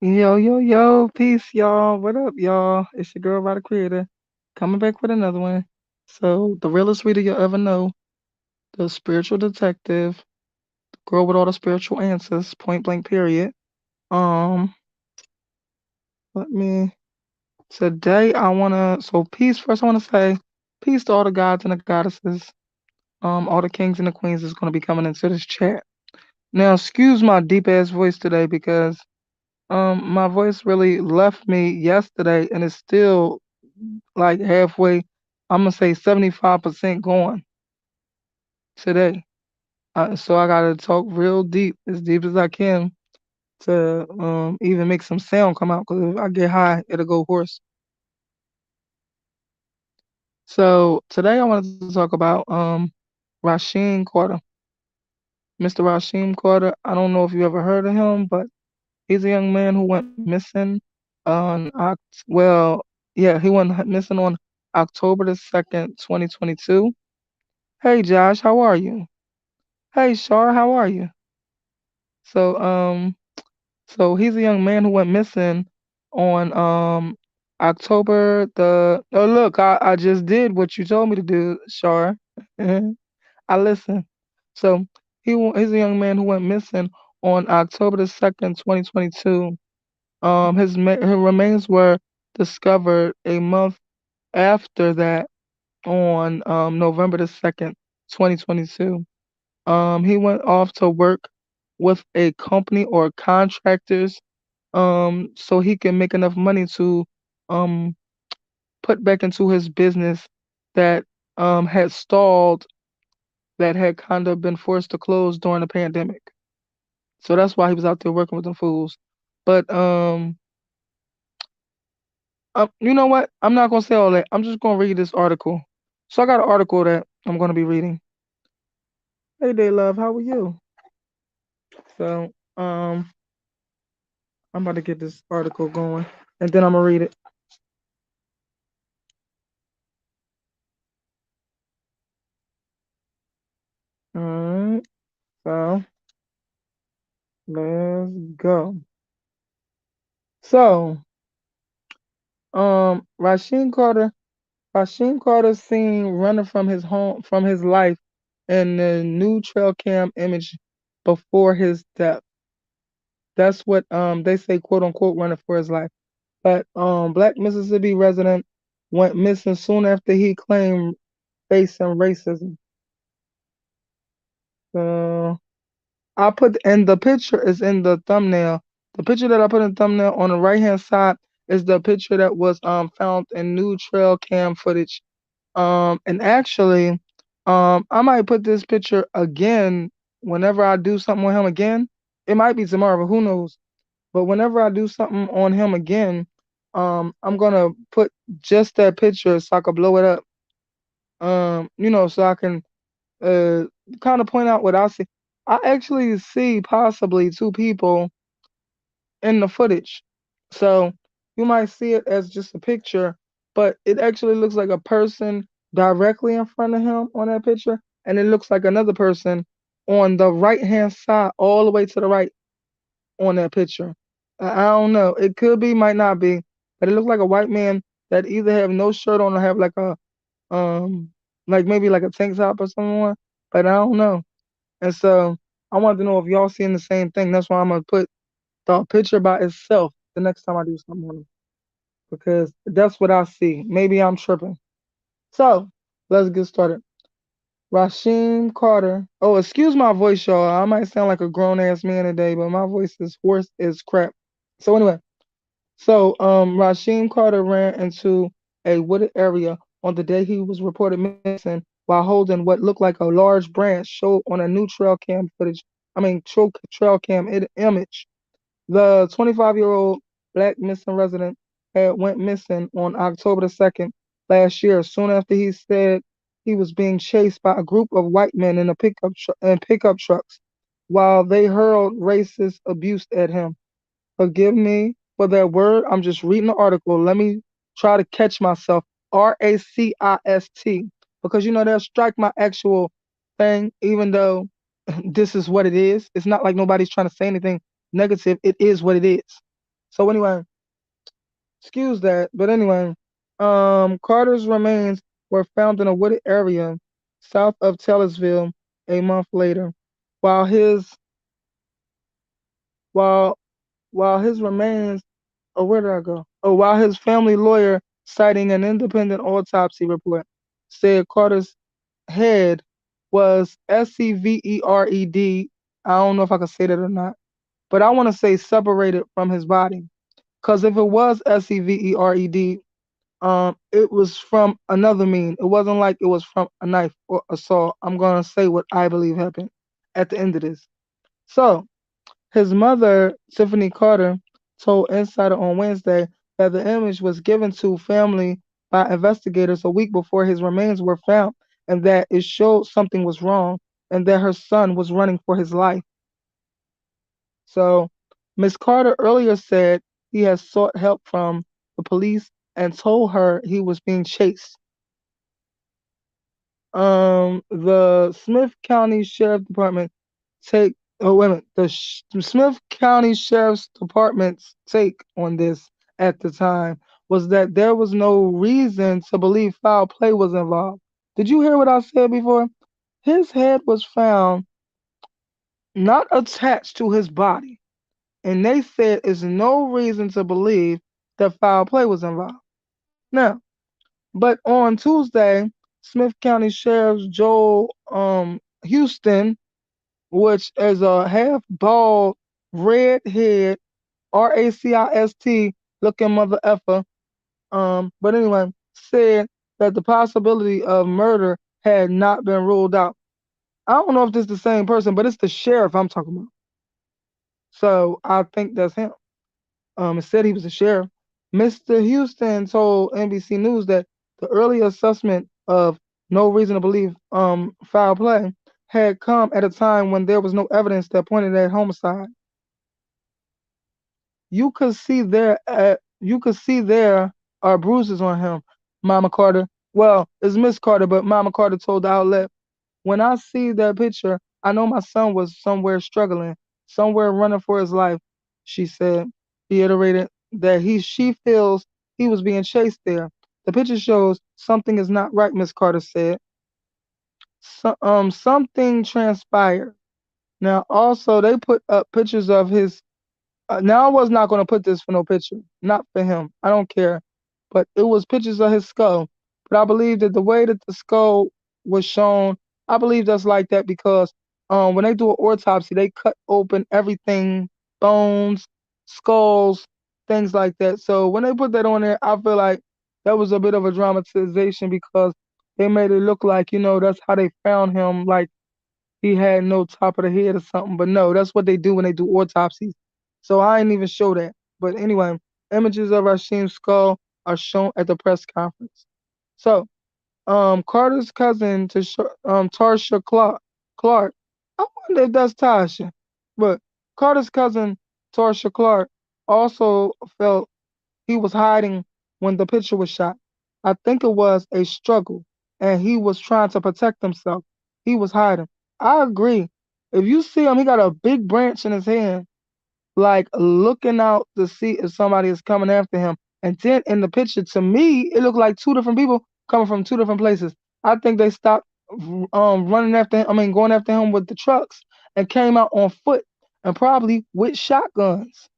Yo, yo, yo, peace, y'all. What up, y'all? It's your girl, Ryder Creator, coming back with another one. So, the realest reader you'll ever know, the spiritual detective, girl with all the spiritual answers, point blank, period. Um, let me, today so peace, first I wanna say, peace to all the gods and the goddesses, all the kings and the queens that's gonna be coming into this chat. Now, excuse my deep ass voice today because my voice really left me yesterday and it's still like halfway, I'm gonna say 75% gone today. So I gotta talk real deep, as deep as I can, to even make some sound come out. Cause if I get high, it'll go hoarse. So today I wanted to talk about Rasheem Carter, Mr. Rasheem Carter. I don't know if you ever heard of him, but he's a young man who went missing on well, yeah, he went missing on October the 2nd, 2022. Hey Josh, how are you? Hey Shar, how are you? So so he's a young man who went missing on October the oh look, I just did what you told me to do, Shar. I listened. So he's a young man who went missing on October the 2nd, 2022. His remains were discovered a month after that on November the 2nd, 2022. He went off to work with a company or contractors so he can make enough money to um put back into his business that had stalled, that had kind of been forced to close during the pandemic. So that's why he was out there working with them fools. But you know what? I'm not gonna say all that. I'm just gonna read this article. So I got an article that I'm gonna be reading. Hey, Day Love, how are you? So I'm about to get this article going, and then I'm gonna read it. All right. So let's go. So Rasheem Carter seen running from his home from his life in the new trail cam image before his death. That's what they say, quote unquote, running for his life. But black Mississippi resident went missing soon after he claimed facing racism. So I put and the picture is in the thumbnail. The picture that I put in the thumbnail on the right hand side is the picture that was found in new trail cam footage. And actually, I might put this picture again whenever I do something with him again. It might be tomorrow, but who knows? But whenever I do something on him again, I'm gonna put just that picture so I can blow it up. So I can uh kind of point out what I see. I actually see possibly two people in the footage. So you might see it as just a picture, but it actually looks like a person directly in front of him on that picture, and it looks like another person on the right hand side, all the way to the right on that picture. I don't know. It could be, might not be, but it looks like a white man that either have no shirt on or have um like maybe like a tank top or something on, but I don't know. And so I wanted to know if y'all seeing the same thing. That's why I'm gonna put the picture by itself the next time I do something on it because that's what I see. Maybe I'm tripping. So let's get started. Rasheem Carter. Oh, excuse my voice, y'all. I might sound like a grown ass man today, but my voice is hoarse as crap. So anyway, Rasheem Carter ran into a wooded area on the day he was reported missing while holding what looked like a large branch showed on a new trail cam footage. Trail cam image. The 25-year-old black missing resident had went missing on October the 2nd last year, soon after he said he was being chased by a group of white men in pickup trucks while they hurled racist abuse at him. Forgive me for that word. I'm just reading the article. Let me try to catch myself. Racist. Because they'll strike my actual thing, even though this is what it is. It's not like nobody's trying to say anything negative. It is what it is. So anyway, excuse that. But anyway, Carter's remains were found in a wooded area south of Taylorsville a month later, while his while while his remains oh where did I go? Oh, while his family lawyer, citing an independent autopsy report, said Carter's head was severed. I don't know if I can say that or not, but I want to say separated from his body. Because if it was severed, it was from another mean. It wasn't like it was from a knife or a saw. I'm gonna say what I believe happened at the end of this. So his mother, Tiffany Carter, told Insider on Wednesday that the image was given to family by investigators a week before his remains were found, and that it showed something was wrong and that her son was running for his life. So Miss Carter earlier said he has sought help from the police and told her he was being chased. The Smith County Sheriff Department take oh wait a minute the Smith County Sheriff's Department's take on this at the time was that there was no reason to believe foul play was involved. Did you hear what I said before? His head was found not attached to his body, and they said there's no reason to believe that foul play was involved. Now, but on Tuesday, Smith County Sheriff Joel Houston, which is a half bald, red head, RACIST looking mother effer, but anyway, said that the possibility of murder had not been ruled out. I don't know if this is the same person, but it's the sheriff I'm talking about. So I think that's him. It said he was a sheriff. Mr. Houston told NBC News that the early assessment of no reason to believe foul play had come at a time when there was no evidence that pointed at homicide. You could see there are bruises on him, Mama Carter. Well, it's Miss Carter, but Mama Carter told the outlet, when I see that picture, I know my son was somewhere struggling, somewhere running for his life, she said, reiterated that she feels he was being chased there. The picture shows something is not right, Miss Carter said. Something transpired. Now, also, they put up pictures of his now I was not going to put this for no picture, not for him. I don't care, but it was pictures of his skull. But I believe that the way that the skull was shown, I believe that's like that because when they do an autopsy, they cut open everything, bones, skulls, things like that. So when they put that on there, I feel like that was a bit of a dramatization because they made it look like that's how they found him, like he had no top of the head or something. But no, that's what they do when they do autopsies. So I ain't even show that. But anyway, images of Rasheem's skull are shown at the press conference. So, Carter's cousin to Tarsha Clark. I wonder if that's Tasha. But Carter's cousin Tarsha Clark also felt he was hiding when the picture was shot. I think it was a struggle, and he was trying to protect himself. He was hiding. I agree. If you see him, he got a big branch in his hand, like looking out to see if somebody is coming after him. And then in the picture, to me, it looked like two different people coming from two different places. I think they stopped running after him, going after him with the trucks and came out on foot and probably with shotguns.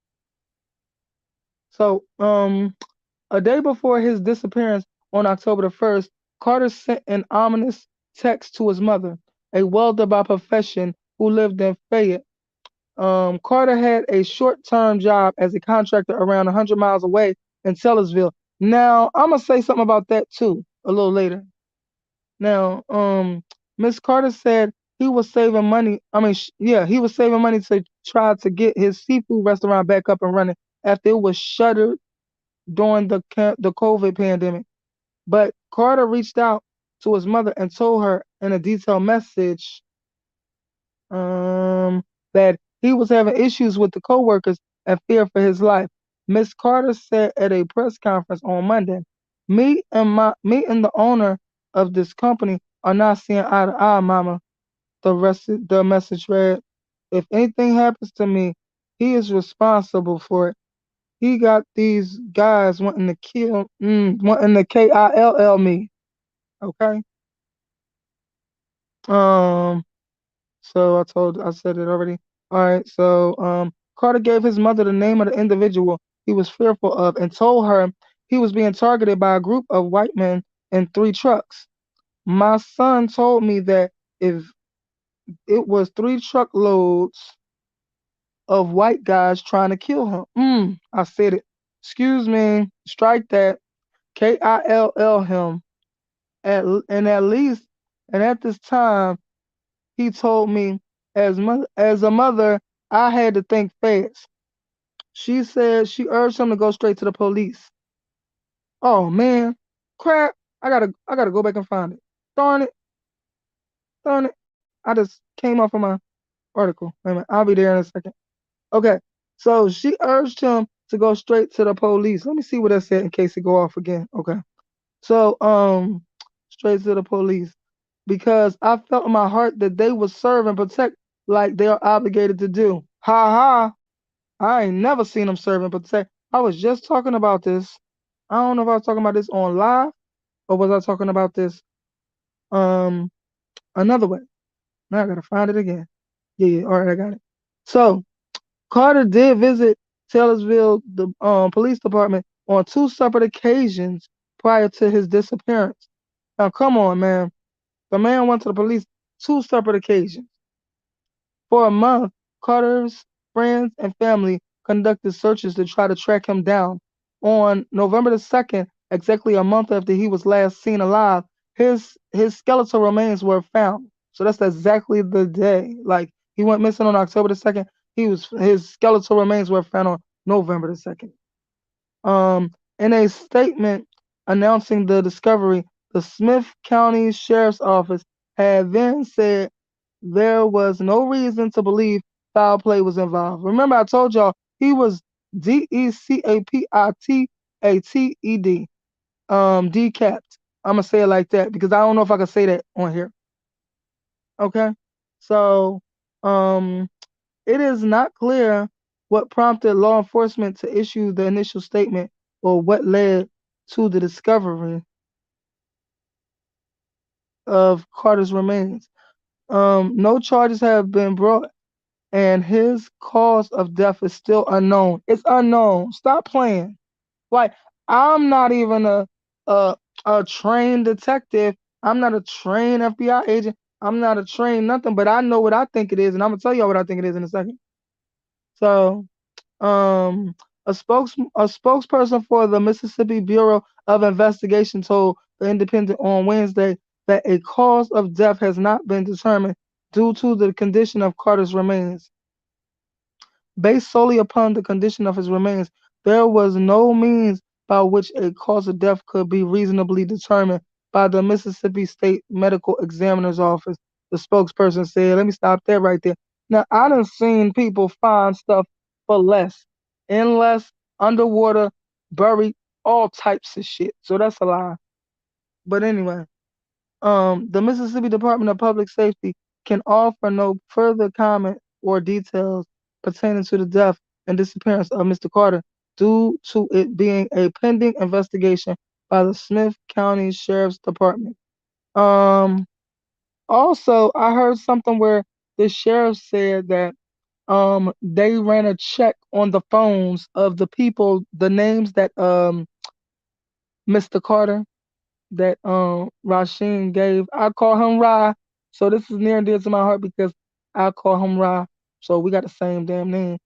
So, a day before his disappearance on October the 1st, Carter sent an ominous text to his mother, a welder by profession who lived in Fayette. Carter had a short-term job as a contractor around 100 miles away in Taylorsville. Now, I'm gonna say something about that too a little later. Now, Miss Carter said he was saving money. He was saving money to try to get his seafood restaurant back up and running after it was shuttered during the COVID pandemic. But Carter reached out to his mother and told her in a detailed message that he was having issues with the coworkers and fear for his life. Miss Carter said at a press conference on Monday, me and the owner of this company are not seeing eye to eye, Mama. The message read, if anything happens to me, he is responsible for it. he got these guys wanting to kill, wanting to kill me. Okay. Um. So I said it already. All right. So Carter gave his mother the name of the individual he was fearful of and told her he was being targeted by a group of white men in three trucks. My son told me that if it was three truckloads of white guys trying to kill him. I said it. Excuse me. Strike that. Kill him. And at least, and at this time, he told me, as a mother, I had to think fast. She said she urged him to go straight to the police. Oh man, crap! I gotta go back and find it. Darn it, darn it! I just came off of my article. Wait a minute, I'll be there in a second. Okay, so she urged him to go straight to the police. Let me see what I said in case it go off again. Okay, so straight to the police because I felt in my heart that they would serve and protect like they are obligated to do. Ha ha! I ain't never seen them serve and protect. I was just talking about this. I don't know if I was talking about this on live or was I talking about this um another way. Now I gotta find it again. Yeah, all right, I got it. So Carter did visit Taylorsville, the police department, on two separate occasions prior to his disappearance. Now, come on, man. The man went to the police two separate occasions. For a month, Carter's friends and family conducted searches to try to track him down. On November the 2nd, exactly a month after he was last seen alive, his skeletal remains were found. So that's exactly the day. Like he went missing on October the 2nd. His skeletal remains were found on November the 2nd. In a statement announcing the discovery, the Smith County Sheriff's Office had then said there was no reason to believe foul play was involved. Remember, I told y'all he was DECAPITATED, decapped. I'm gonna say it like that because I don't know if I can say that on here. Okay, so um, it is not clear what prompted law enforcement to issue the initial statement or what led to the discovery of Carter's remains. No charges have been brought, and his cause of death is still unknown. It's unknown. Stop playing. Like I'm not even a a trained detective. I'm not a trained FBI agent. I'm not a trained nothing, but I know what I think it is, and I'm gonna tell y'all what I think it is in a second. So Um, a spokesperson for the Mississippi Bureau of Investigation told the Independent on Wednesday that a cause of death has not been determined due to the condition of Carter's remains. Based solely upon the condition of his remains, there was no means by which a cause of death could be reasonably determined by the Mississippi State Medical Examiner's Office, the spokesperson said. Let me stop there right there. Now, I done seen people find stuff for less, in less, underwater, buried, all types of shit. So that's a lie. But anyway, the Mississippi Department of Public Safety can offer no further comment or details pertaining to the death and disappearance of Mr. Carter due to it being a pending investigation by the Smith County Sheriff's Department. Um, Also, I heard something where the sheriff said that they ran a check on the phones of the people, the names that Mr. Carter that Rasheem gave. I call him Ra. So this is near and dear to my heart because I call him Ra. So we got the same damn name.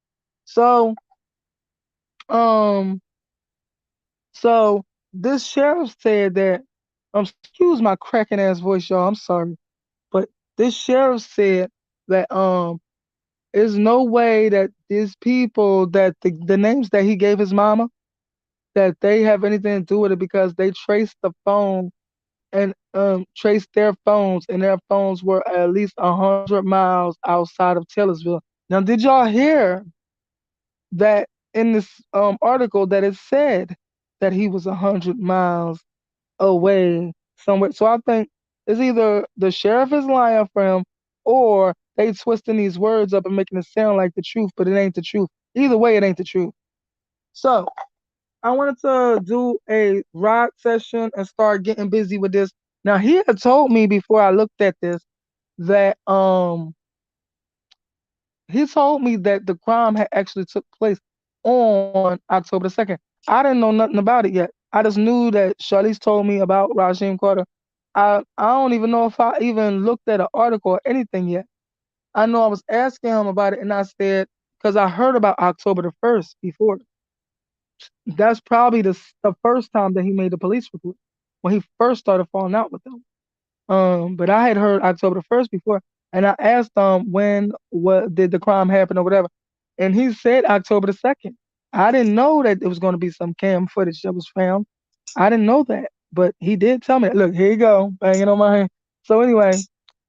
So um so this sheriff said that excuse my cracking ass voice, y'all. I'm sorry. But this sheriff said that there's no way that these people that the names that he gave his mama that they have anything to do with it because they traced the phone and traced their phones, and their phones were at least 100 miles outside of Taylorsville. Now, did y'all hear that in this article that it said that he was 100 miles away somewhere? So I think it's either the sheriff is lying for him, or they twisting these words up and making it sound like the truth, but it ain't the truth. Either way, it ain't the truth. So I wanted to do a ride session and start getting busy with this. Now he had told me before I looked at this that he told me that the crime had actually took place on October the 2nd. I didn't know nothing about it yet. I just knew that Charlize told me about Rasheem Carter. I don't even know if I even looked at an article or anything yet. I know I was asking him about it, and I said, because I heard about October the 1st before. That's probably the first time that he made the police report when he first started falling out with them. But I had heard October the 1st before, and I asked when what did the crime happen or whatever, and he said October the 2nd. I didn't know that it was going to be some cam footage that was found. I didn't know that, but he did tell me that. Look, here you go, banging on my hand. So anyway,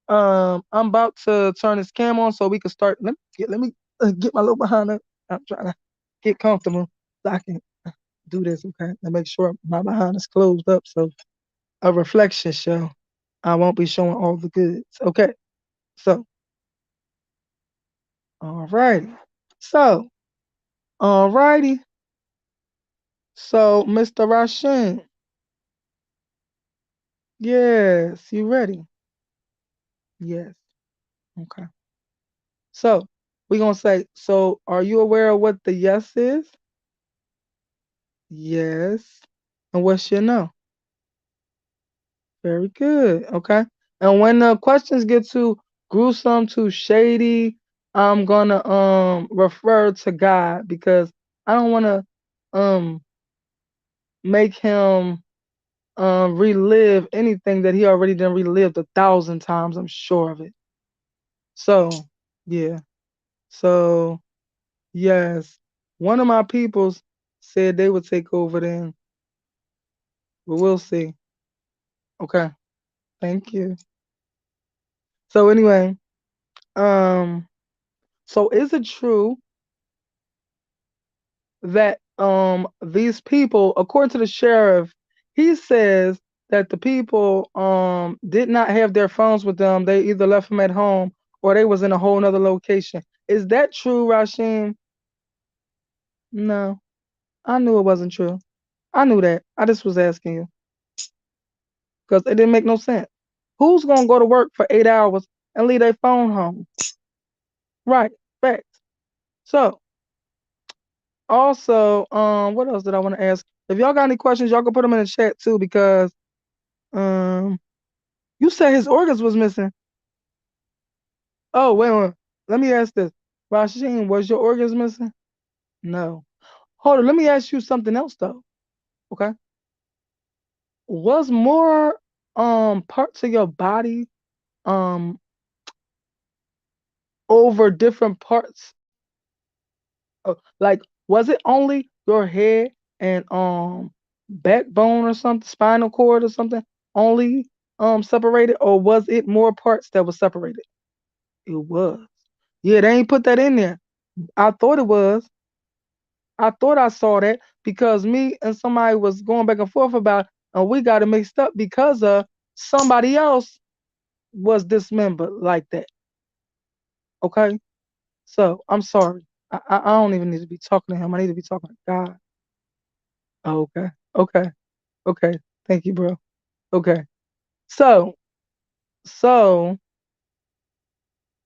I'm about to turn this cam on so we can start. Let me get my little behind up. I'm trying to get comfortable so I can do this. Okay, and make sure my behind is closed up so a reflection show. I won't be showing all the goods. Okay, so all righty, so all righty, so Mr. Rasheem, yes, you ready? Yes. Okay. So we're gonna say. So are you aware of what the yes is? Yes. And what's your no? Very good. Okay. And when the questions get too gruesome, too shady, I'm gonna refer to God because I don't wanna um make him relive anything that he already done relived 1,000 times, I'm sure of it. So yeah. So yes. One of my peoples said they would take over then, but we'll see. Okay. Thank you. So anyway, um so is it true that these people, according to the sheriff, he says that the people did not have their phones with them. They either left them at home or they was in a whole nother location. Is that true, Rasheem? No, I knew it wasn't true. I knew that. I just was asking you because it didn't make no sense. Who's gonna go to work for 8 hours and leave their phone home? Right. Facts. So also, what else did I want to ask? If y'all got any questions, y'all can put them in the chat too, because um, you said his organs was missing. Oh, wait, wait. Let me ask this. Rasheen, was your organs missing? No. Hold on. Let me ask you something else though. Okay. Was more parts of your body um over different parts? Like, was it only your head and backbone or something, spinal cord or something, only separated, or was it more parts that was separated? It was. Yeah, they ain't put that in there. I thought it was. I thought I saw that because me and somebody was going back and forth about it, and we got it mixed up because somebody else was dismembered like that. Okay? So I'm sorry. I don't even need to be talking to him. I need to be talking to God. Okay. Okay. Okay. Thank you, bro. Okay. So, so,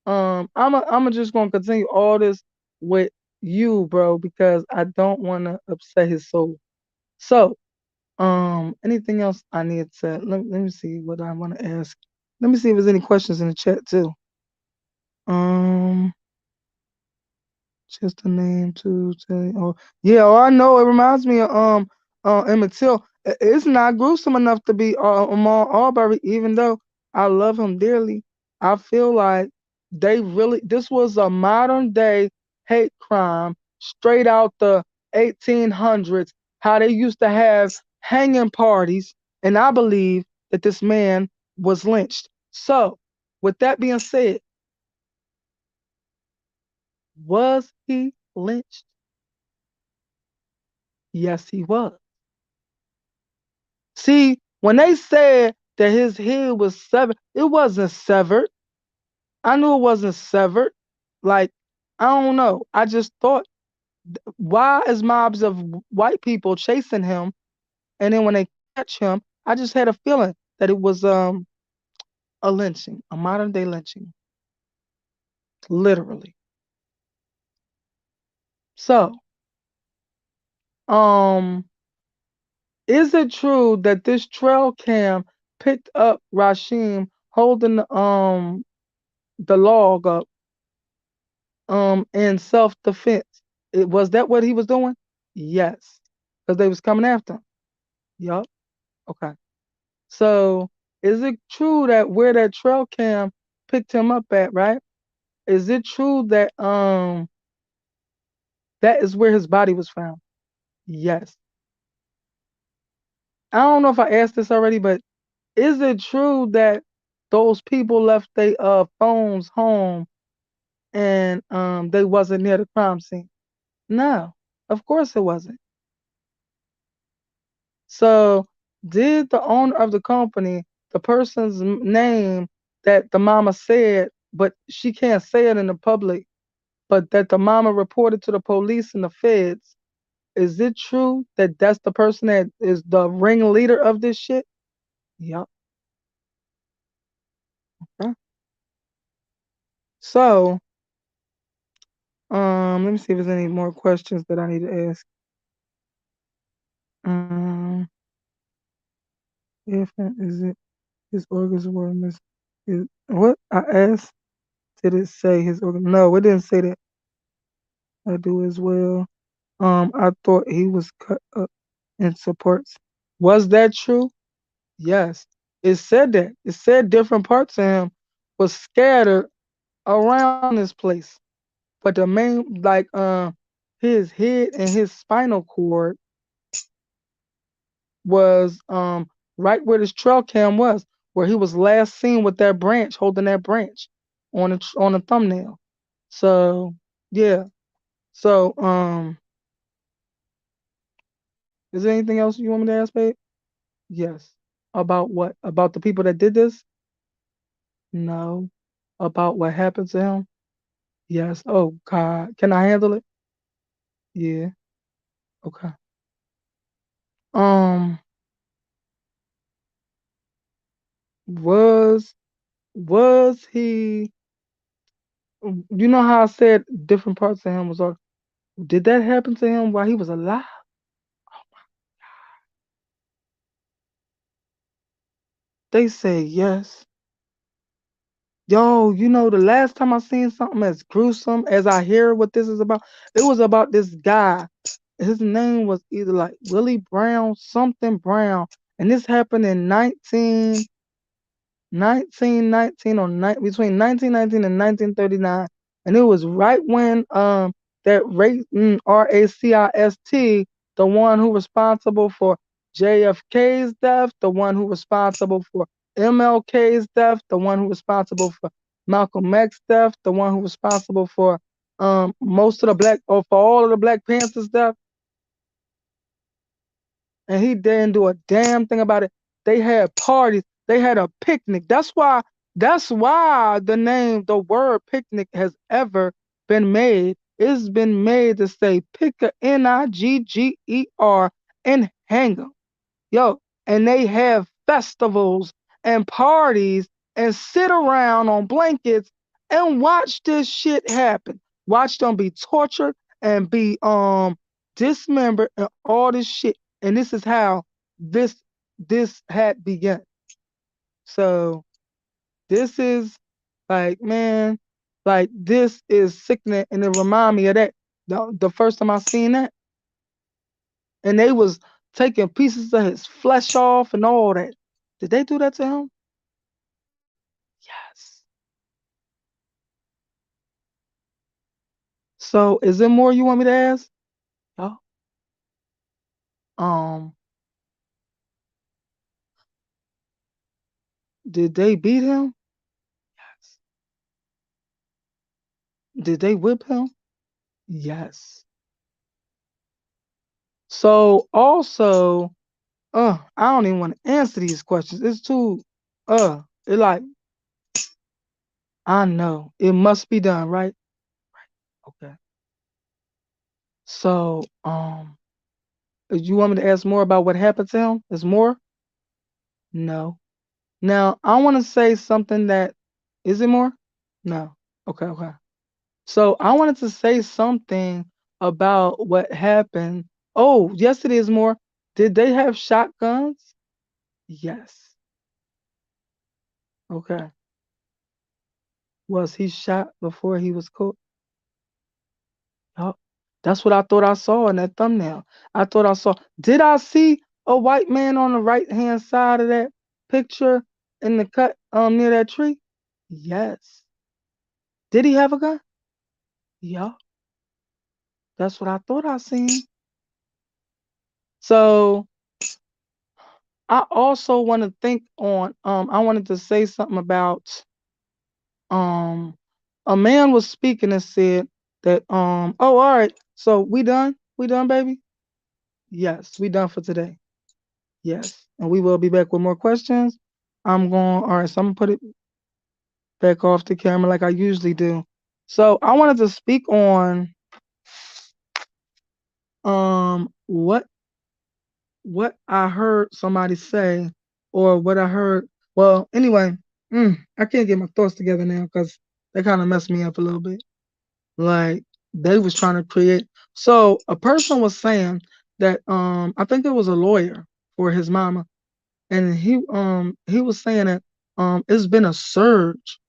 I'm just gonna continue all this with you, bro, because I don't want to upset his soul. So, anything else I need to let me see what I want to ask. Let me see if there's any questions in the chat too. Um, just a name to say. Oh, yeah. Oh, I know. It reminds me of Emmett Till. It's not gruesome enough to be Ahmaud Arbery, even though I love him dearly. I feel like they really this was a modern day hate crime, straight out the 1800s. How they used to have hanging parties, and I believe that this man was lynched. So, with that being said, was he lynched? Yes, he was. See, when they said that his head was severed, it wasn't severed. I knew it wasn't severed. Like, I don't know. I just thought. Why is mobs of white people chasing him? And then when they catch him, I just had a feeling that it was a lynching, a modern day lynching, literally. So, um, is it true that this trail cam picked up Rasheem holding the log up in self defense? Was that what he was doing? Yes, because they was coming after him. Yup. Okay. So, is it true that where that trail cam picked him up at, right? Is it true that that is where his body was found? Yes. I don't know if I asked this already, but is it true that those people left their phones home and they wasn't near the crime scene? No, of course it wasn't. So did the owner of the company, the person's name that the mama said, but she can't say it in the public, but that the mama reported to the police and the feds, is it true that that's the person that is the ringleader of this shit? Yep. Okay. So, let me see if there's any more questions that I need to ask. Um, if is it his organs were mis? What I asked? Did it say his organ? No, it didn't say that. I do as well. I thought he was cut up in supports. Was that true? Yes. It said that. It said different parts of him was scattered around this place. But the main, like, his head and his spinal cord was right where this trail cam was, where he was last seen with that branch, holding that branch on a thumbnail. So yeah. So is there anything else you want me to ask, babe? Yes. About what? About the people that did this? No. About what happened to him? Yes. Oh God. Can I handle it? Yeah. Okay. Um, was was he? You know how I said different parts of him was all. Did that happen to him while he was alive? They say yes. Yo, the last time I seen something as gruesome as I hear what this is about, it was about this guy. His name was either like Willie Brown, something Brown, and this happened in 1919 or between 1919 and 1939, and it was right when that RACIST, the one who responsible for JFK's death, the one who responsible for MLK's death, the one who responsible for Malcolm X's death, the one who responsible for most of the black or for all of the Black Panthers death, and he didn't do a damn thing about it. They had parties. They had a picnic. That's why the word picnic has ever been made. It's been made to say pick a Nigger and hang 'em. Yo, and they have festivals and parties and sit around on blankets and watch this shit happen. Watch them be tortured and be dismembered and all this shit. And this is how this this had begun. So this is like, man, like this is sickening, and it remind me of that. The first time I seen that, and they was taking pieces of his flesh off and all that. Did they do that to him? Yes. So is there more you want me to ask? Oh, um, did they beat him? Yes. Did they whip him? Yes. So also, I don't even want to answer these questions. It's too, it like, I know it must be done, right? Okay. So, you want me to ask more about what happened to him? Is more? No. Now, I want to say something that is it more? No. Okay, okay. So, I wanted to say something about what happened. Oh, yes, it is more. Did they have shotguns? Yes. Okay. Was he shot before he was caught? Yup. That's what I thought I saw in that thumbnail. I thought I saw. Did I see a white man on the right hand side of that picture in the cut near that tree? Yes. Did he have a gun? Yeah. That's what I thought I seen. So I also want to think on I wanted to say something about um a man was speaking and said that oh, all right, so we done? We done, baby? Yes, we done for today. Yes. And we will be back with more questions. All right, so I'm gonna put it back off the camera like I usually do. So I wanted to speak on what I heard somebody say or what I heard. Well, anyway, I can't get my thoughts together now because they kind of messed me up a little bit. Like they was trying to create. So a person was saying that I think it was a lawyer for his mama, and he was saying that it's been a surge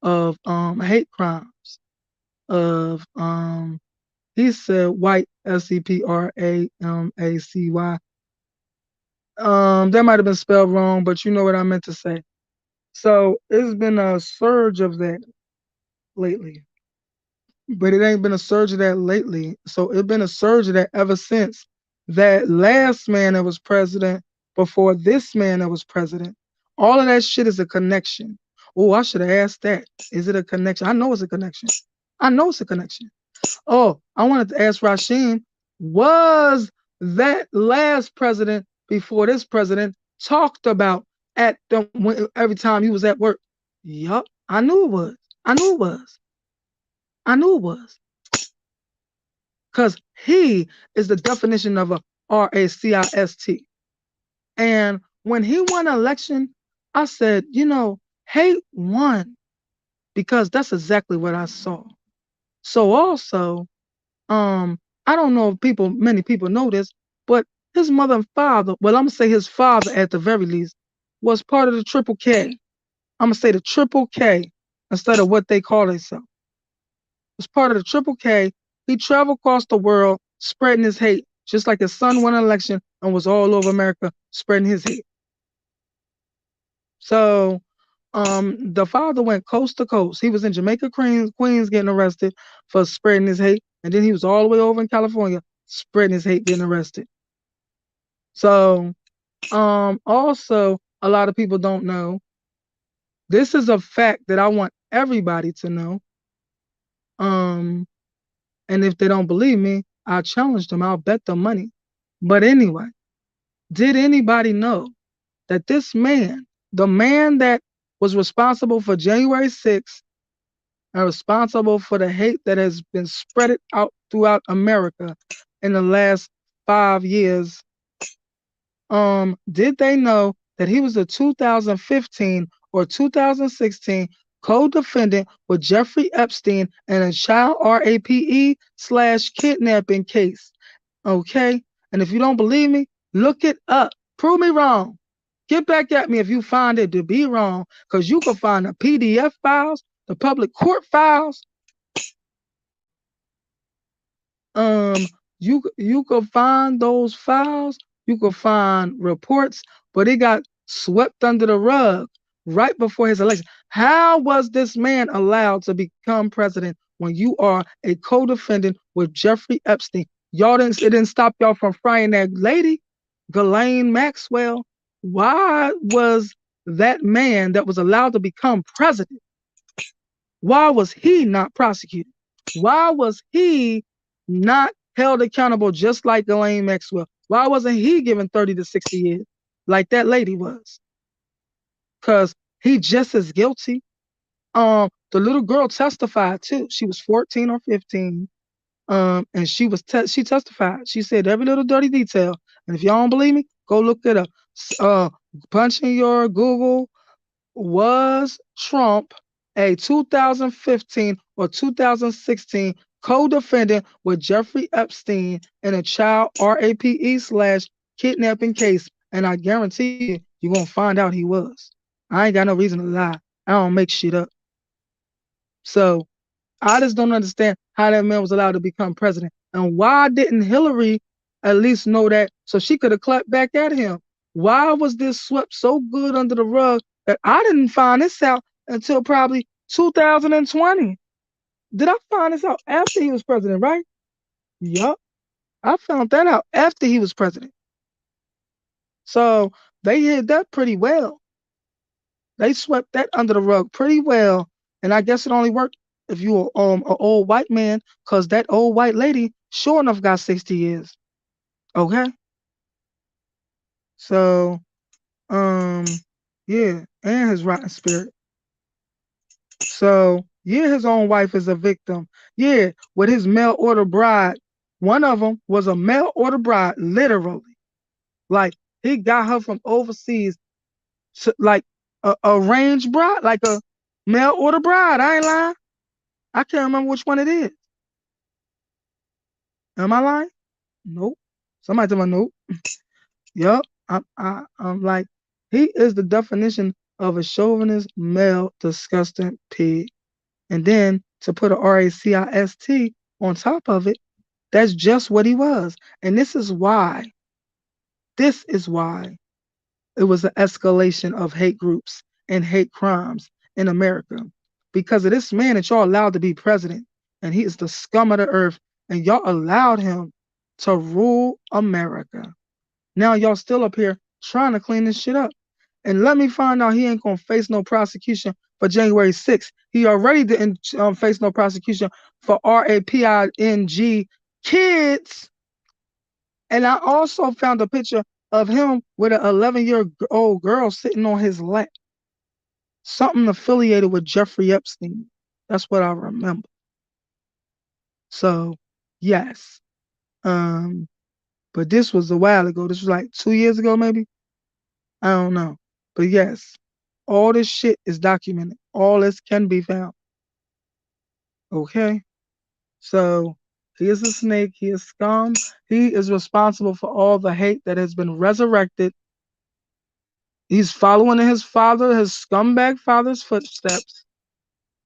of hate crimes of he said white SEPRAMACY. That might have been spelled wrong, but you know what I meant to say. So it's been a surge of that lately. But it ain't been a surge of that lately. So it's been a surge of that ever since that last man that was president, before this man that was president. All of that shit is a connection. Oh, I should have asked that. Is it a connection? I know it's a connection. I know it's a connection. Oh, I wanted to ask Rasheem, was that last president before this president talked about every time he was at work? Yup, I knew it was. I knew it was. I knew it was. Because he is the definition of a RACIST. And when he won an election, I said, hate won because that's exactly what I saw. So also, I don't know if many people know this, but his mother and father, well, I'm gonna say his father at the very least, was part of the Triple K. I'm gonna say the Triple K instead of what they call themselves. Was part of the Triple K. He traveled across the world spreading his hate, just like his son won an election and was all over America spreading his hate. So the father went coast to coast. He was in Jamaica, Queens getting arrested for spreading his hate. And then he was all the way over in California spreading his hate, getting arrested. So also a lot of people don't know. This is a fact that I want everybody to know. Um, and if they don't believe me, I'll challenge them. I'll bet them money. But anyway, did anybody know that this man, the man that was responsible for January 6th, are responsible for the hate that has been spread out throughout America in the last 5 years. Did they know that he was a 2015 or 2016 co-defendant with Jeffrey Epstein in a child rape/kidnapping case? Okay, and if you don't believe me, look it up. Prove me wrong. Get back at me if you find it to be wrong, because you can find the PDF files, the public court files. Um, you could find those files, you could find reports, but it got swept under the rug right before his election. How was this man allowed to become president when you are a co-defendant with Jeffrey Epstein? It didn't stop y'all from frying that lady, Ghislaine Maxwell. Why was that man that was allowed to become president? Why was he not prosecuted? Why was he not held accountable just like Ghislaine Maxwell? Why wasn't he given 30 to 60 years like that lady was? Because he just as guilty. The little girl testified too. She was 14 or 15. And she testified. She said every little dirty detail. And if y'all don't believe me, go look it up. Punch in your Google, was Trump a 2015 or 2016 co-defendant with Jeffrey Epstein in a child rape/kidnapping case? And I guarantee you're gonna find out he was. I ain't got no reason to lie. I don't make shit up. So I just don't understand how that man was allowed to become president. And why didn't Hillary at least know that so she could have clapped back at him? Why was this swept so good under the rug that I didn't find this out until probably 2020? Did I find this out after he was president, right? Yup. I found that out after he was president. So they hid that pretty well. They swept that under the rug pretty well. And I guess it only worked if you were an old white man, because that old white lady sure enough got 60 years. Okay? So, um, yeah, and his rotten spirit. So, yeah, his own wife is a victim. Yeah, with his mail order bride. One of them was a mail order bride, literally. Like, he got her from overseas, like a arranged bride, like a mail order bride. I ain't lying. I can't remember which one it is. Am I lying? Nope. Somebody tell me nope. Yup. I'm like, he is the definition of a chauvinist, male, disgusting pig. And then to put a racist on top of it, that's just what he was. And this is why it was an escalation of hate groups and hate crimes in America. Because of this man that y'all allowed to be president, and he is the scum of the earth, and y'all allowed him to rule America. Now y'all still up here trying to clean this shit up. And let me find out he ain't gonna face no prosecution for January 6th. He already didn't face no prosecution for RAPING kids. And I also found a picture of him with an 11-year-old girl sitting on his lap. Something affiliated with Jeffrey Epstein. That's what I remember. So, yes. But this was a while ago. This was like 2 years ago, maybe. I don't know. But yes, all this shit is documented. All this can be found. Okay? So he is a snake. He is scum. He is responsible for all the hate that has been resurrected. He's following his father, his scumbag father's footsteps.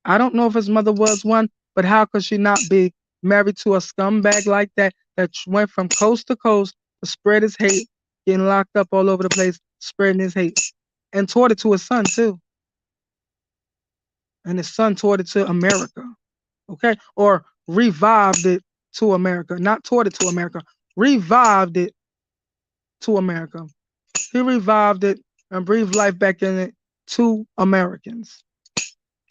I don't know if his mother was one, but how could she not be married to a scumbag like that that went from coast to coast to spread his hate, getting locked up all over the place, spreading his hate, and taught it to his son too. And his son taught it to America, okay? Or revived it to America. Not taught it to America, revived it to America. He revived it and breathed life back in it to Americans,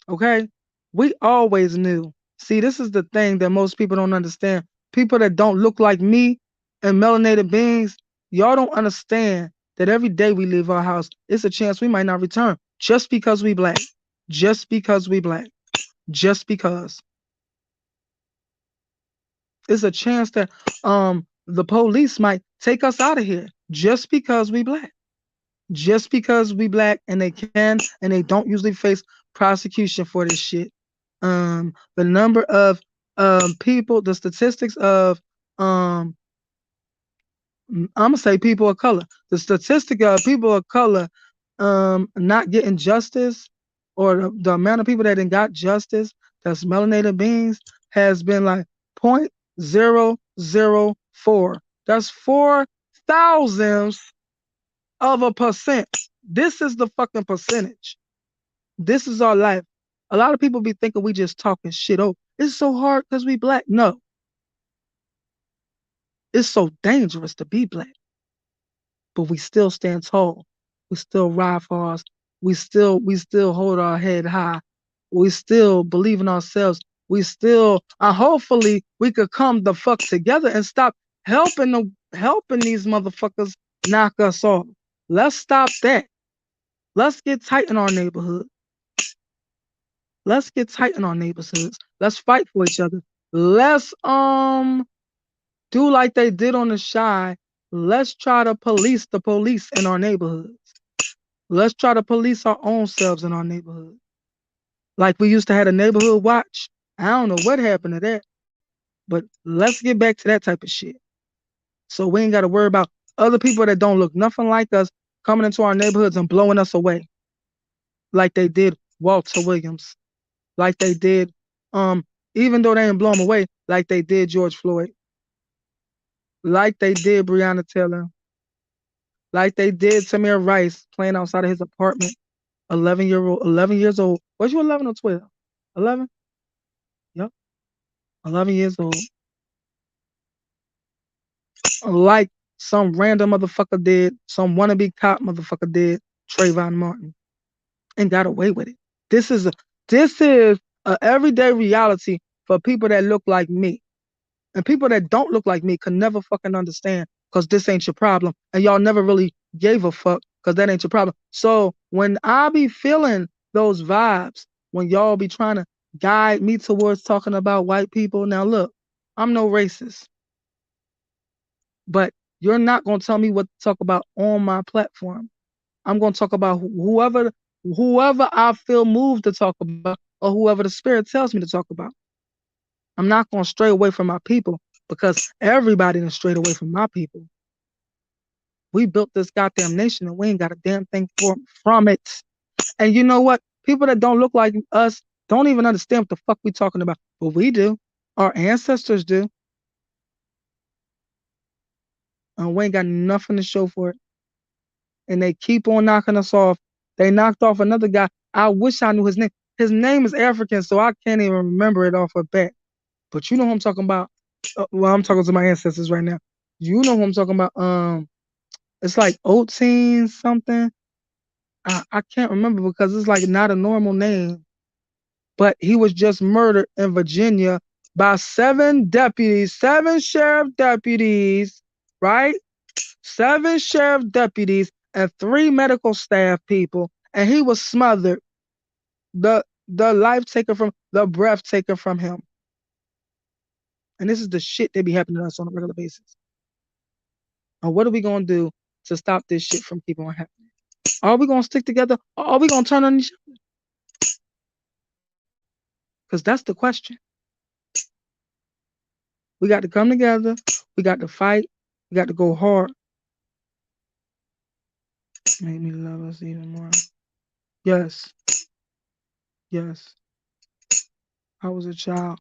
okay? We always knew. See, this is the thing that most people don't understand. People that don't look like me and melanated beings, y'all don't understand that every day we leave our house, it's a chance we might not return just because we black. Just because we black. Just because. It's a chance that the police might take us out of here just because we black. Just because we black, and they can and they don't usually face prosecution for this shit. The number of people, the statistics of I'm gonna say people of color. The statistic of people of color not getting justice, or the amount of people that didn't got justice that's melanated beings, has been like 0.004. That's 0.004%. This is the fucking percentage. This is our life. A lot of people be thinking we just talking shit. Oh, it's so hard because we black. No. It's so dangerous to be black. But we still stand tall. We still ride for us. We still hold our head high. We still believe in ourselves. We still hopefully we could come the fuck together and stop helping these motherfuckers knock us off. Let's stop that. Let's get tight in our neighborhood. Let's get tight in our neighborhoods. Let's fight for each other. Let's do like they did on the Shy. Let's try to police the police in our neighborhoods. Let's try to police our own selves in our neighborhood. Like we used to have a neighborhood watch. I don't know what happened to that, but let's get back to that type of shit. So we ain't got to worry about other people that don't look nothing like us coming into our neighborhoods and blowing us away, like they did Walter Williams, like they did, um, even though they didn't blow him away, like they did George Floyd, like they did Breonna Taylor, like they did Tamir Rice playing outside of his apartment, 11 years old. Was you 11 or 12? 11? Yep, 11 years old. Like some random motherfucker did, some wannabe cop motherfucker did, Trayvon Martin, and got away with it. This is a everyday reality for people that look like me. And people that don't look like me can never fucking understand because this ain't your problem. And y'all never really gave a fuck because that ain't your problem. So when I be feeling those vibes, when y'all be trying to guide me towards talking about white people, now look, I'm no racist, but you're not going to tell me what to talk about on my platform. I'm going to talk about whoever I feel moved to talk about or whoever the spirit tells me to talk about. I'm not going to stray away from my people because everybody done strayed away from my people. We built this goddamn nation and we ain't got a damn thing from it. And you know what? People that don't look like us don't even understand what the fuck we talking about. But we do. Our ancestors do. And we ain't got nothing to show for it. And they keep on knocking us off. They knocked off another guy. I wish I knew his name. His name is African, so I can't even remember it off a bat. But you know who I'm talking about. Well, I'm talking to my ancestors right now. You know who I'm talking about. It's like Oteen something. I can't remember because it's like not a normal name. But he was just murdered in Virginia by 7 deputies, 7 sheriff deputies, right? 7 sheriff deputies and 3 medical staff people, and he was smothered. The life taken from the breath taken from him. And this is the shit that be happening to us on a regular basis. And what are we gonna do to stop this shit from keep on happening? Are we gonna stick together or are we gonna turn on each other? Because that's the question. We got to come together, we got to fight, we got to go hard. Make me love us even more. Yes. Yes. I was a child.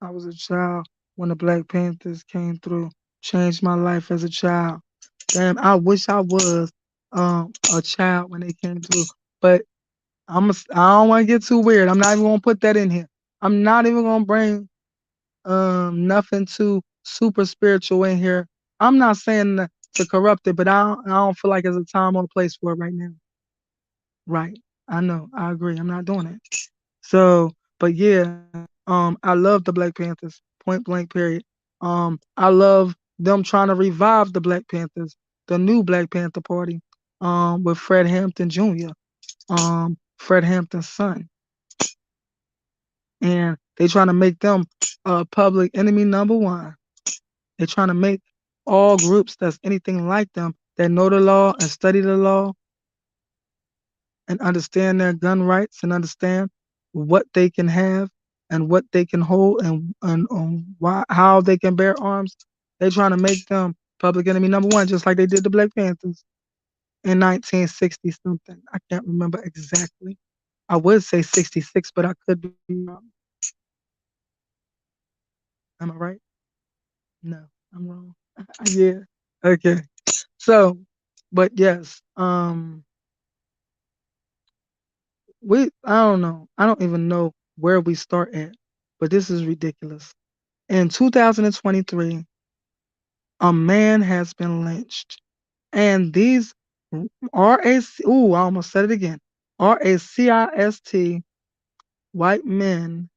I was a child when the Black Panthers came through. Changed my life as a child. Damn, I wish I was a child when they came through. But I don't want to get too weird. I'm not even gonna put that in here. I'm not even gonna bring nothing too super spiritual in here. I'm not saying to corrupt it, but I don't feel like there's a time or a place for it right now. Right. I know. I agree. I'm not doing it. So, but yeah, I love the Black Panthers, point blank, period. I love them trying to revive the Black Panthers, the new Black Panther Party, with Fred Hampton Jr., Fred Hampton's son. And they trying to make them public enemy number one. They're trying to make all groups that's anything like them that know the law and study the law and understand their gun rights and understand what they can have and what they can hold and why how they can bear arms. They're trying to make them public enemy number one, just like they did the Black Panthers in 1960 something. I can't remember exactly. I would say 66, but I could be wrong. Am I right? No, I'm wrong. Yeah. Okay. So, but yes, I don't know. I don't even know where we start at, but this is ridiculous. In 2023, a man has been lynched, and these RAC, ooh, I almost said it again. RACIST white men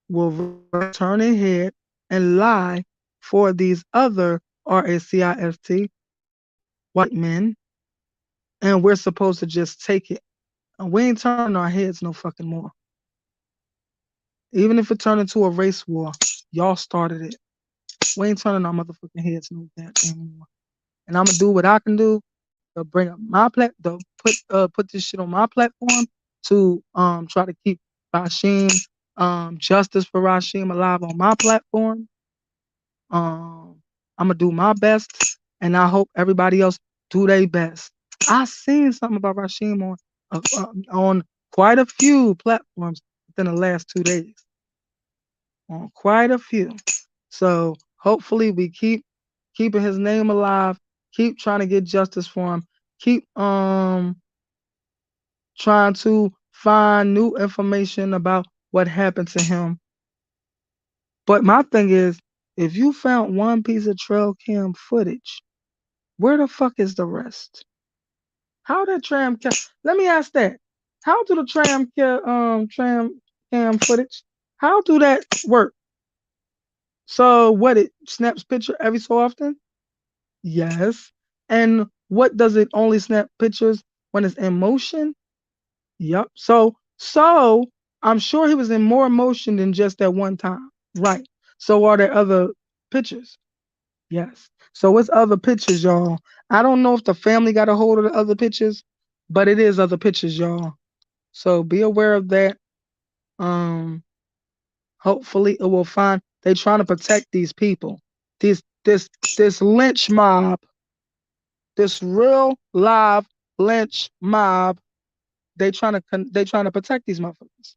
will turn ahead and lie for these other RACIST white men, and we're supposed to just take it. And we ain't turning our heads no fucking more. Even if it turned into a race war, y'all started it. We ain't turning our motherfucking heads no goddamn more. And I'm gonna do what I can do to bring up my to put this shit on my platform to try to keep Rasheem justice for Rasheem alive on my platform. I'm gonna do my best, and I hope everybody else do their best. I seen something about Rasheem on quite a few platforms within the last 2 days. On quite a few. So hopefully we keep keeping his name alive, keep trying to get justice for him, keep trying to find new information about what happened to him. But my thing is, if you found one piece of trail cam footage, where the fuck is the rest? How that tram cam? Let me ask that. How do the tram cam footage? How do that work? So what? It snaps picture every so often? Yes. And what does it only snap pictures when it's in motion? Yep. So I'm sure he was in more motion than just that one time. Right. So are there other pictures? Yes. So it's other pictures, y'all. I don't know if the family got a hold of the other pictures, but it is other pictures, y'all. So be aware of that. Um, hopefully it will find they trying to protect these people. This this this lynch mob, this real live lynch mob, they trying to protect these motherfuckers.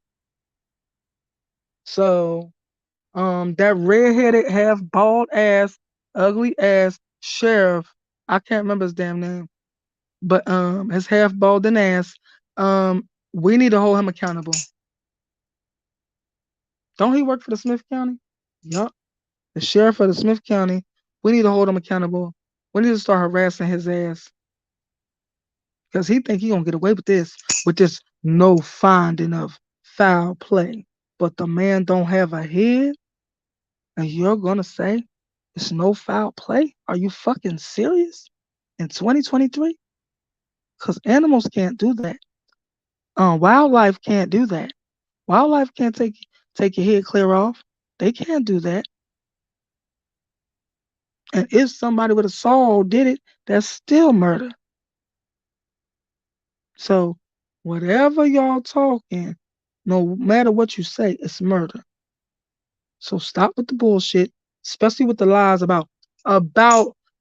So that redheaded, half bald ass, ugly ass sheriff, I can't remember his damn name, but his half bald and ass, we need to hold him accountable. Don't he work for the Smith County? Yup, the sheriff of the Smith County. We need to hold him accountable. We need to start harassing his ass because he think he gonna get away with this no finding of foul play. But the man don't have a head, and you're gonna say it's no foul play? Are you fucking serious? In 2023? Because animals can't do that. Wildlife can't do that. Wildlife can't take your head clear off. They can't do that. And if somebody with a saw did it, that's still murder. So whatever y'all talking, no matter what you say, it's murder. So stop with the bullshit, especially with the lies about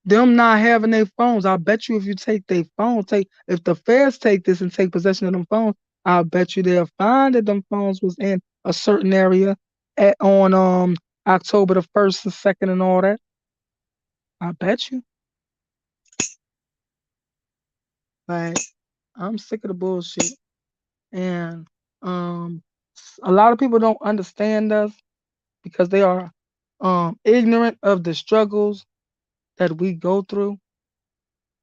them not having their phones. I bet you if you take their phone, if the feds take this and take possession of them phones, I bet you they'll find that them phones was in a certain area on October the 1st and 2nd and all that. I bet you. Like I'm sick of the bullshit. And um a lot of people don't understand us because they are ignorant of the struggles that we go through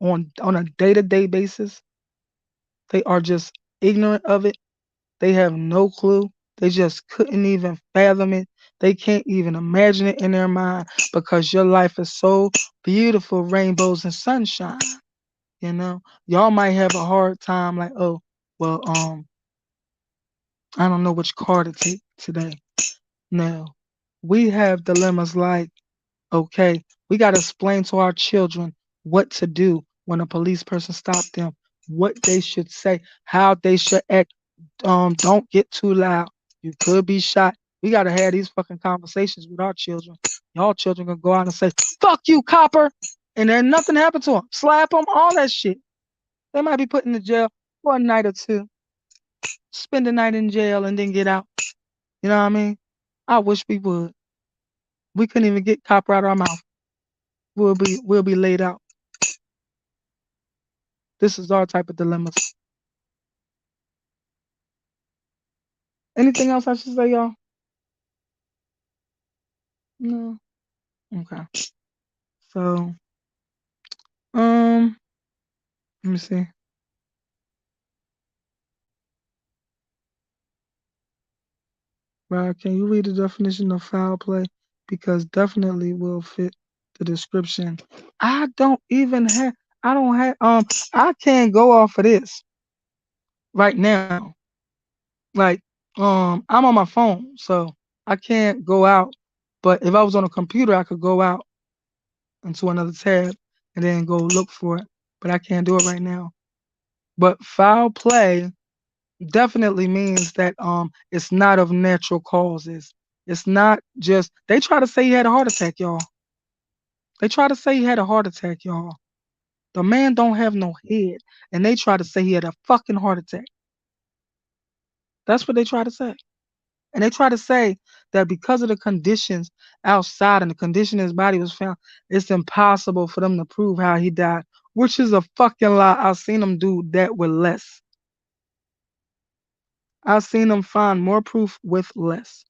on a day-to-day basis. They are just ignorant of it. They have no clue. They just couldn't even fathom it. They can't even imagine it in their mind because your life is so beautiful, rainbows and sunshine. You know, y'all might have a hard time like, oh, well, I don't know which car to take today. No, we have dilemmas like, okay, we got to explain to our children what to do when a police person stops them, what they should say, how they should act. Don't get too loud. You could be shot. We got to have these fucking conversations with our children. Y'all children gonna go out and say, "Fuck you, copper," and then nothing happened to them. Slap them, all that shit. They might be put in the jail for a night or two, spend the night in jail, and then get out. You know what I mean? I wish we would. We couldn't even get copper out of our mouth. We'll be laid out. This is our type of dilemmas. Anything else I should say, y'all? No. Okay. So, let me see. Rob, can you read the definition of foul play? Because definitely will fit the description. I don't even have. I don't have. I can't go off of this. right now. Like, I'm on my phone, so I can't go out. But if I was on a computer, I could go out into another tab and then go look for it. But I can't do it right now. But foul play definitely means that it's not of natural causes. It's not just they try to say he had a heart attack, y'all. They try to say he had a heart attack, y'all. The man don't have no head, and they try to say he had a fucking heart attack. That's what they try to say. And they try to say that because of the conditions outside and the condition his body was found, it's impossible for them to prove how he died, which is a fucking lie. I've seen them do that with less. I've seen them find more proof with less.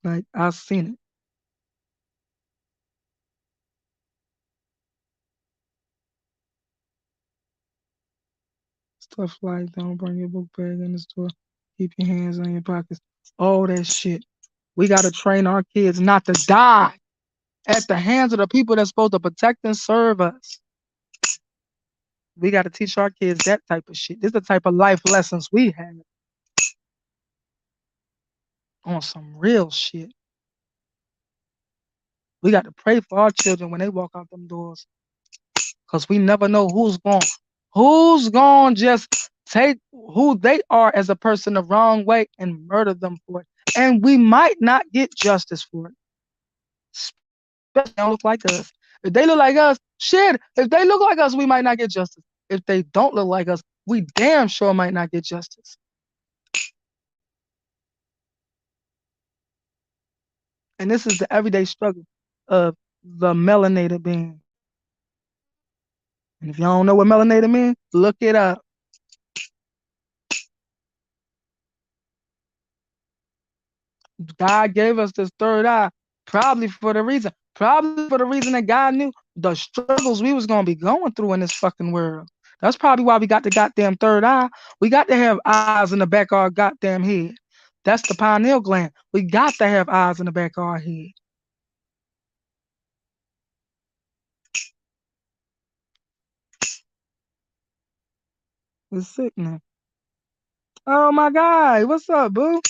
Like, I've seen it. Stuff like don't bring your book bag in the store, keep your hands on your pockets, all that shit. We got to train our kids not to die at the hands of the people that's supposed to protect and serve us. We got to teach our kids that type of shit. This is the type of life lessons we have on some real shit. We got to pray for our children when they walk out them doors, because we never know who's going to just take who they are as a person the wrong way and murder them for it. And we might not get justice for it. Especially if they don't look like us. If they look like us, shit, if they look like us, we might not get justice. If they don't look like us, we damn sure might not get justice. And this is the everyday struggle of the melanated being. And if y'all don't know what melanated means, look it up. God gave us this third eye, probably for the reason that God knew the struggles we was gonna be going through in this fucking world. That's probably why we got the goddamn third eye. We got to have eyes in the back of our goddamn head. That's the pineal gland. We got to have eyes in the back of our head. It's sickening. Oh my God, what's up, boo?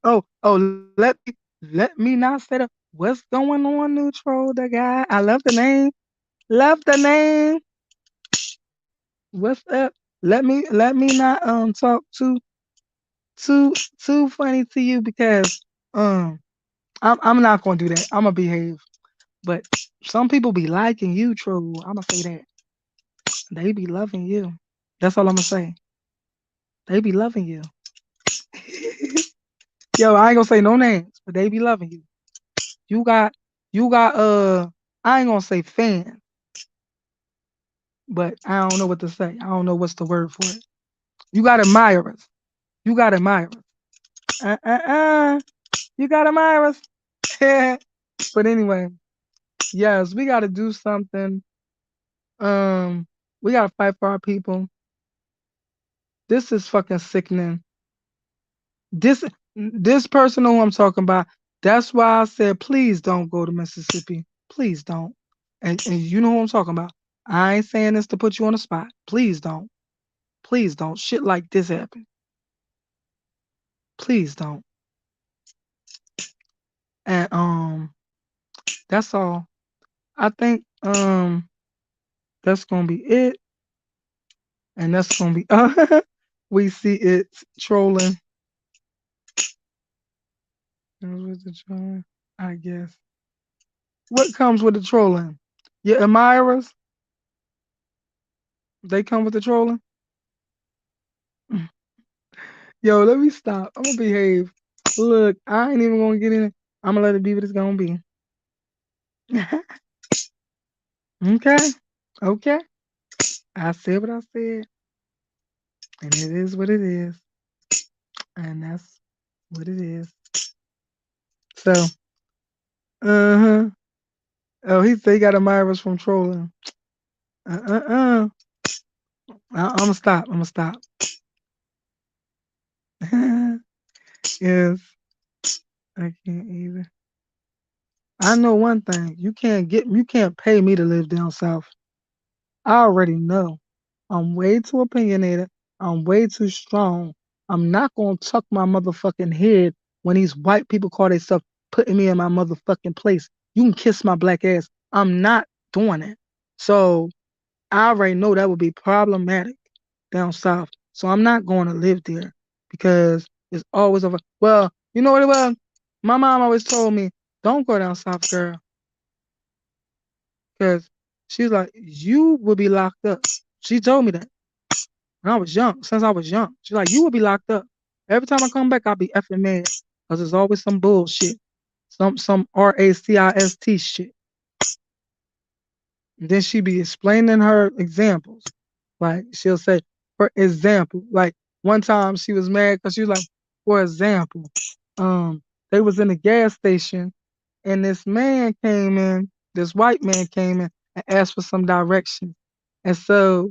Let me not say that. What's going on, neutral? The guy. I love the name. Love the name. What's up? Let me not talk too too funny to you because um I'm not gonna do that. I'm gonna behave. But some people be liking you, troll. I'm gonna say that. They be loving you. That's all I'm gonna say. They be loving you. Yo, I ain't gonna say no names, but they be loving you. You got you got I ain't gonna say fan, but I don't know what to say. I don't know what's the word for it. You got admirers. You got admirers. Uh uh uh. You got admirers. But anyway, yes, we gotta do something. Um, we gotta fight for our people. This is fucking sickening. This this person who I'm talking about, that's why I said please don't go to Mississippi. Please don't. And you know who I'm talking about. I ain't saying this to put you on the spot. Please don't. Please don't. Shit like this happen. Please don't. And that's all. I think that's gonna be it. And that's gonna be we see it trolling. Comes with the trolling, I guess. What comes with the trolling? Your admirers, they come with the trolling? Yo, let me stop. I'm gonna behave. Look, I ain't even gonna get in it. I'm gonna let it be what it's gonna be. Okay. Okay. I said what I said. And it is what it is. And that's what it is. So, uh-huh. Oh, he said he got admirers from trolling. Uh-uh-uh. I'm gonna stop. I'm gonna stop. Yes. I can't either. I know one thing. You can't pay me to live down south. I already know. I'm way too opinionated. I'm way too strong. I'm not gonna tuck my motherfucking head when these white people call themselves putting me in my motherfucking place. You can kiss my black ass. I'm not doing it. So I already know that would be problematic down south. So I'm not going to live there because it's always over. Well, you know what it was? My mom always told me, don't go down south, girl, because she's like, you will be locked up. She told me that when I was young, since I was young. She's like, you will be locked up. Every time I come back, I'll be effing mad because there's always some bullshit, some racist shit. And then she be explaining her examples. Like she'll say, for example, like one time she was mad because she was like, for example, um, they was in a gas station and this man came in, this white man came in and asked for some directions. And so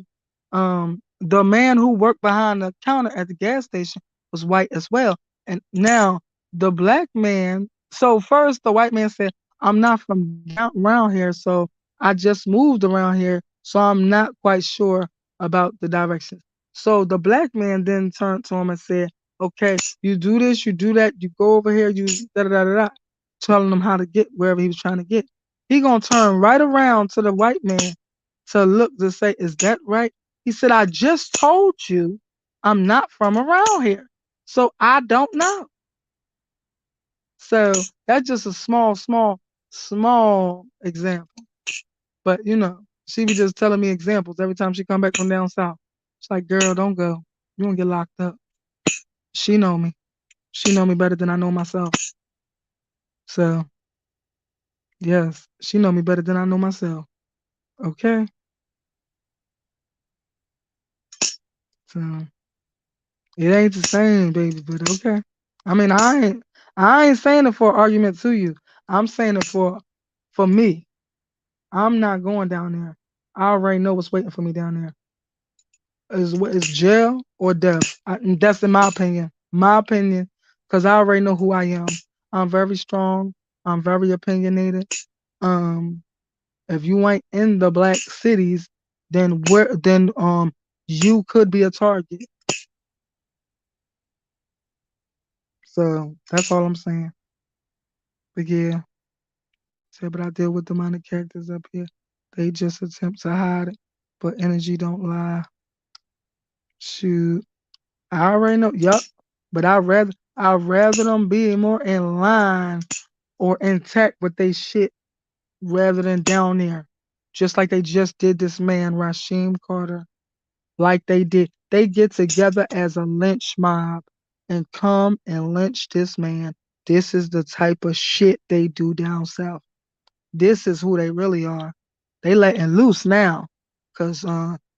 the man who worked behind the counter at the gas station was white as well. And now the black man, so first the white man said, I'm not from down around here, so I just moved around here, so I'm not quite sure about the directions. So the black man then turned to him and said, okay, you do this, you do that, you go over here, you da da da da, da, telling him how to get wherever he was trying to get. He gonna turn right around to the white man to look to say, is that right? He said, I just told you I'm not from around here. So I don't know. So that's just a small example. But you know, she be just telling me examples every time she come back from down south. She's like, girl, don't go. You won't get locked up. She know me. She know me better than I know myself. So yes, she know me better than I know myself. Okay. So it ain't the same, baby, but okay. I mean, I ain't saying it for an argument to you. I'm saying it for me. I'm not going down there. I already know what's waiting for me down there. Is jail or death. And that's in my opinion. My opinion, because I already know who I am. I'm very strong. I'm very opinionated. Um, if you ain't in the black cities, then you could be a target. So that's all I'm saying. But yeah, but I deal with demonic characters up here. They just attempt to hide it, but energy don't lie. Shoot, I already know. Yup, but I rather them be more in line or intact with they shit rather than down there, just like they just did this man Rasheem Carter. Like they did, they get together as a lynch mob and come and lynch this man. This is the type of shit they do down south. This is who they really are. They letting loose now, cause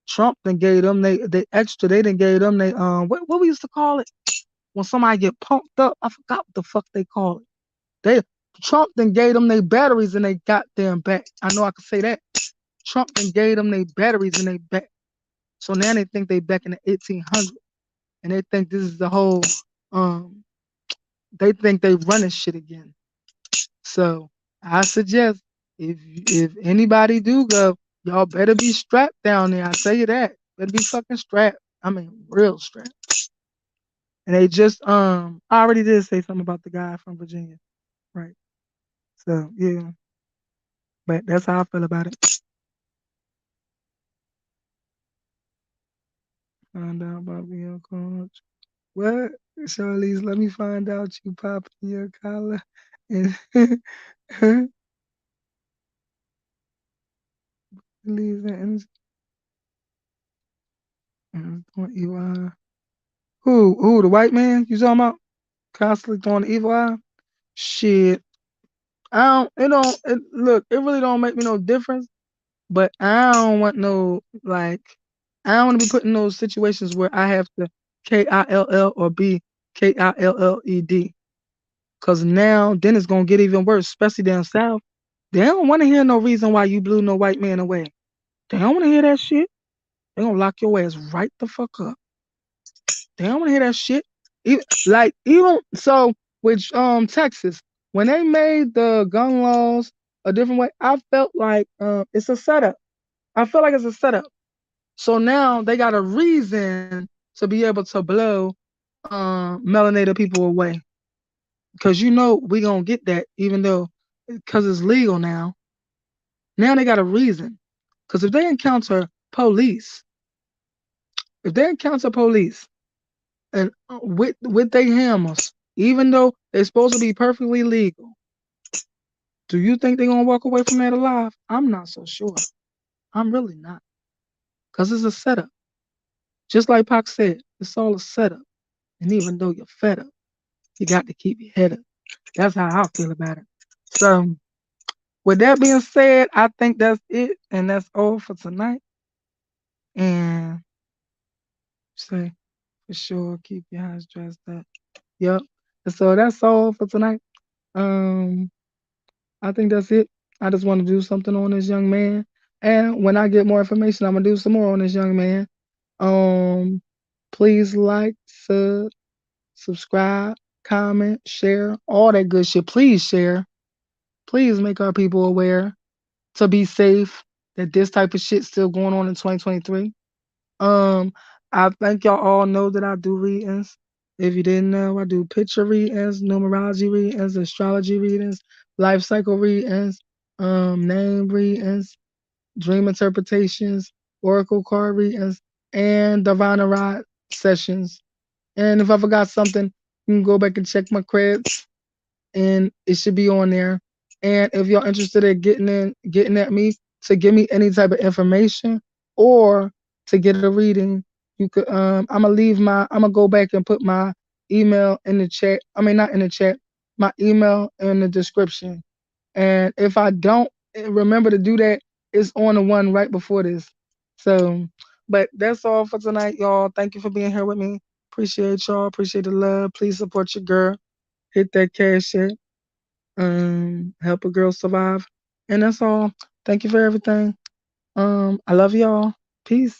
Trump then gave them they extra. They didn't gave them they what we used to call it when somebody get pumped up. I forgot what the fuck they call it. They Trump then gave them they batteries and they got them back. I know I can say that. Trump then gave them they batteries and they back. So now they think they back in the 1800s and they think this is the whole um. They think they running shit again. So I suggest if anybody do go, y'all better be strapped down there. I tell you that. Better be fucking strapped. I mean real strapped. And they just I already did say something about the guy from Virginia. Right. So yeah. But that's how I feel about it. Find out about your coach. What? Charlize, let me find out you popping your collar and leave and you who the white man you talking about? Constantly throwing the evil eye? Shit. I don't it don't it, look, it really don't make me no difference, but I don't want no like I don't want to be put in those situations where I have to KILL or be KILLED. Cause now then it's gonna get even worse, especially down south. They don't want to hear no reason why you blew no white man away. They don't want to hear that shit. They gonna lock your ass right the fuck up. They don't want to hear that shit. Even so with Texas. when they made the gun laws a different way, I felt like it's a setup. I feel like it's a setup. So now they got a reason to be able to blow melanated people away. Because you know we gonna get that, even though because it's legal now. Now they got a reason. Because if they encounter police and with their hammers, even though they're supposed to be perfectly legal, do you think they're gonna walk away from that alive? I'm not so sure. I'm really not. Because it's a setup. Just like Pac said, it's all a setup. And even though you're fed up, you got to keep your head up. That's how I feel about it. So, with that being said, I think that's it. And that's all for tonight. And say, for sure, keep your eyes dressed up. Yep. And so that's all for tonight. Um, I think that's it. I just want to do something on this young man. And when I get more information, I'm gonna do some more on this young man. Um, please like, subscribe, comment, share, all that good shit. Please share. Please make our people aware to be safe that this type of shit still going on in 2023. Um, I think y'all all know that I do readings. If you didn't know, I do picture readings, numerology readings, astrology readings, life cycle readings, name readings, dream interpretations, oracle card readings, and divine ride sessions. And if I forgot something, you can go back and check my creds and it should be on there. And if y'all interested in getting at me to give me any type of information or to get a reading, you could I'm gonna go back and put my email in the chat. I mean not in the chat, my email in the description. And if I don't remember to do that, it's on the one right before this. So but that's all for tonight, y'all. Thank you for being here with me. Appreciate y'all. Appreciate the love. Please support your girl. Hit that cash app, help a girl survive. And that's all. Thank you for everything. I love y'all. Peace.